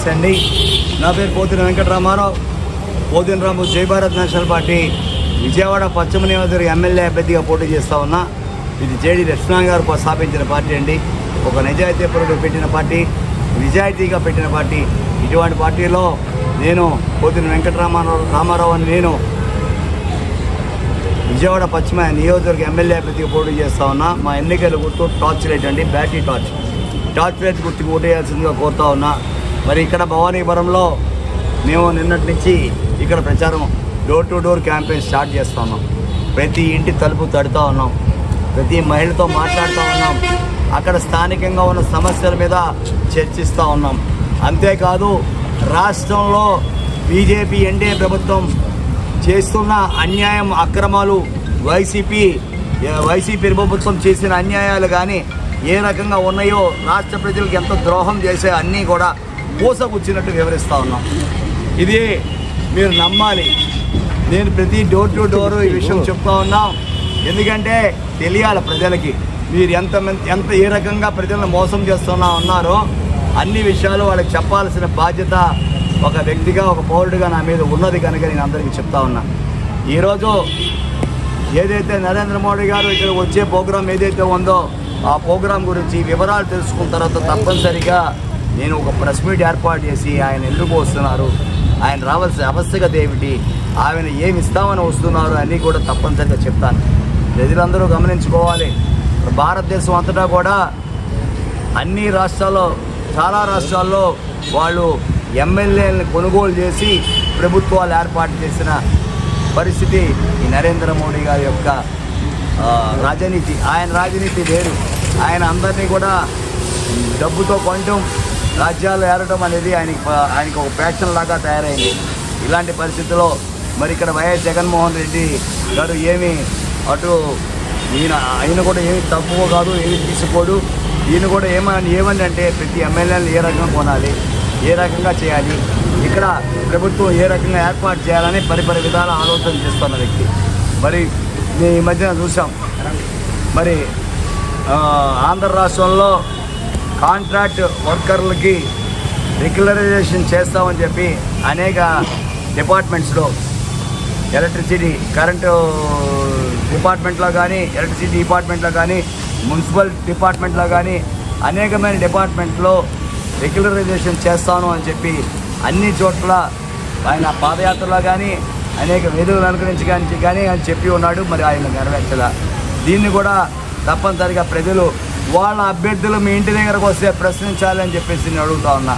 నమస్తే అండి. నా పేరు పోతిన వెంకటరామారావు. పోతినరాము జై భారత్ నేషనల్ పార్టీ విజయవాడ పశ్చిమ నియోజకవర్గ ఎమ్మెల్యే అభ్యర్థిగా పోటీ చేస్తూ ఉన్నా. ఇది జేడి లక్ష్మణ్ గారు స్థాపించిన పార్టీ అండి. ఒక నిజాయితీపరుడు పెట్టిన పార్టీ, నిజాయితీగా పెట్టిన పార్టీ. ఇటువంటి పార్టీలో నేను పోతిన వెంకటరామారావు అని నేను విజయవాడ పశ్చిమ నియోజకవర్గ ఎమ్మెల్యే అభ్యర్థిగా పోటీ చేస్తూ ఉన్నా. మా ఎన్నికల గుర్తు టార్చ్ లైట్ అండి, బ్యాటరీ టార్చ్ లైట్ గుర్తుకు ఓటేయాల్సిందిగా కోరుతా ఉన్నా. మరి ఇక్కడ భవానీపురంలో మేము నిన్నటి నుంచి ఇక్కడ ప్రచారం door to door campaign start చేస్తూ ఉన్నాం. ప్రతి ఇంటి తలుపు తడుతూ ఉన్నాం, ప్రతి మహిళతో మాట్లాడుతూ ఉన్నాం, అక్కడ స్థానికంగా ఉన్న సమస్యల మీద చర్చిస్తూ ఉన్నాం. అంతేకాదు రాష్ట్రంలో బీజేపీ ఎన్డీఏ ప్రభుత్వం చేస్తున్న అన్యాయం, అక్రమాలు, వైసీపీ ప్రభుత్వం చేసిన అన్యాయాలు కానీ ఏ రకంగా ఉన్నాయో, రాష్ట్ర ప్రజలకు ఎంత ద్రోహం చేసే అన్నీ కూడా పూసగుచ్చినట్టు వివరిస్తూ ఉన్నాం. ఇది మీరు నమ్మాలి. నేను ప్రతి డోర్ టు డోర్ ఈ విషయం చెప్తా ఉన్నాం. ఎందుకంటే తెలియాలి ప్రజలకి మీరు ఎంత ఏ రకంగా ప్రజలను మోసం ఉన్నారో అన్ని విషయాలు వాళ్ళకి చెప్పాల్సిన బాధ్యత ఒక వ్యక్తిగా, ఒక పౌరుడిగా నా మీద ఉన్నది కనుక నేను అందరికీ చెప్తా ఉన్నా. ఈరోజు ఏదైతే నరేంద్ర మోడీ గారు ఇక్కడ వచ్చే ప్రోగ్రాం ఏదైతే ఉందో ఆ ప్రోగ్రాం గురించి వివరాలు తెలుసుకున్న తర్వాత తప్పనిసరిగా నేను ఒక ప్రెస్ మీట్ ఏర్పాటు చేసి ఆయన ఎందుకు వస్తున్నారు, ఆయన రావాల్సిన ఆవశ్యకత ఏమిటి, ఆయన ఏమి ఇస్తామని వస్తున్నారు అన్నీ కూడా తప్పనిసరిగా చెప్తాను. ప్రజలందరూ గమనించుకోవాలి. భారతదేశం అంతటా కూడా అన్ని రాష్ట్రాల్లో, చాలా రాష్ట్రాల్లో వాళ్ళు ఎమ్మెల్యేలను కొనుగోలు చేసి ప్రభుత్వాలు ఏర్పాటు చేసిన పరిస్థితి ఈ నరేంద్ర మోడీ గారి యొక్క రాజనీతి. ఆయన రాజనీతి వేరు. ఆయన అందరినీ కూడా డబ్బుతో కొనటం, రాజ్యాలు ఏరటం అనేది ఆయనకి ఒక ప్యాషన్ లాగా తయారైంది. ఇలాంటి పరిస్థితుల్లో మరి ఇక్కడ వైఎస్ జగన్మోహన్ రెడ్డి గారు ఏమి అటు ఆయన కూడా ఏమి తక్కువ కాదు, ఏమి తీసుకోడు. ఈయన కూడా ఏమని అంటే ప్రతి ఎమ్మెల్యేలను ఏ రకంగా కొనాలి, ఏ రకంగా చేయాలి, ఇక్కడ ప్రభుత్వం ఏ రకంగా ఏర్పాటు చేయాలని పరిపరి విధాల ఆలోచన చేస్తున్న వ్యక్తి. మరి మేము ఈ మధ్యన చూసాం, మరి ఆంధ్ర రాష్ట్రంలో కాంట్రాక్ట్ వర్కర్లకి రెగ్యులరైజేషన్ చేస్తామని చెప్పి అనేక డిపార్ట్మెంట్స్లో, ఎలక్ట్రిసిటీ కరెంటు డిపార్ట్మెంట్లో కానీ, ఎలక్ట్రిసిటీ డిపార్ట్మెంట్లో కానీ, మున్సిపల్ డిపార్ట్మెంట్లో కానీ అనేకమైన డిపార్ట్మెంట్లో రెగ్యులరైజేషన్ చేస్తాను అని చెప్పి అన్ని చోట్ల ఆయన పాదయాత్రలో కానీ అనేక వేదికలు అనుకరించి కానీ అని చెప్పి ఉన్నాడు. మరి ఆయన నెరవేర్చలా. దీన్ని కూడా తప్పనిసరిగా ప్రజలు వాళ్ళ అభ్యర్థులు మీ ఇంటి దగ్గరకు వస్తే ప్రశ్నించాలని చెప్పేసి నేను అడుగుతా ఉన్నా.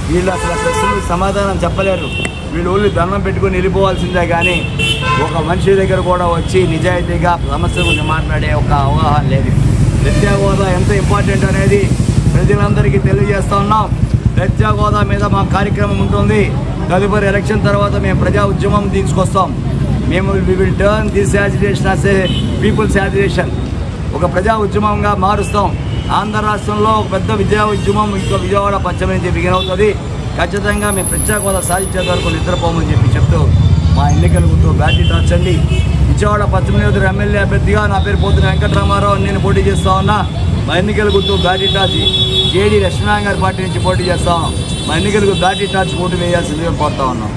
వీళ్ళు అసలు ప్రశ్నలకు సమాధానం చెప్పలేరు. వీళ్ళు ఊళ్ళు దండం పెట్టుకుని వెళ్ళిపోవాల్సిందే కానీ ఒక మనిషి దగ్గర కూడా వచ్చి నిజాయితీగా సమస్య గురించి మాట్లాడే ఒక అవగాహన లేదు. ప్రత్యేక హోదా ఎంత ఇంపార్టెంట్ అనేది ప్రజలందరికీ తెలియజేస్తూ ఉన్నాం. ప్రత్యేక హోదా మీద మా కార్యక్రమం ఉంటుంది. తదుపరి ఎలక్షన్ తర్వాత మేము ప్రజా ఉద్యమం తీసుకొస్తాం. మేము we will turn this agitation as a people's agitation, ఒక ప్రజా ఉద్యమంగా మారుస్తాం. ఆంధ్ర రాష్ట్రంలో ఒక పెద్ద విద్యా ఉద్యమం ఇంకా విజయవాడ పశ్చిమ నుంచి బిగిన్ అవుతుంది. ఖచ్చితంగా మేము ప్రత్యేక హోదా సాధించే వరకు నిద్రపోమని చెప్తూ మా ఎన్నికల గుర్తు బ్యాటరీ టార్చ్ అండి. విజయవాడ పశ్చిమ నియోజకవర్గ ఎమ్మెల్యే అభ్యర్థిగా నా పేరు పోతిన వెంకటరామారావు నేను పోటీ చేస్తా ఉన్నా. మా ఎన్నికల గుర్తు బ్యాటరీ టార్చ్. జేడి లక్ష్మణ్ గారి పార్టీ నుంచి పోటీ చేస్తాం. మా ఎన్నికలకు బ్యాటరీ టార్చ్ ఓటు వేయాల్సిందిగా కోరుతా ఉన్నాం.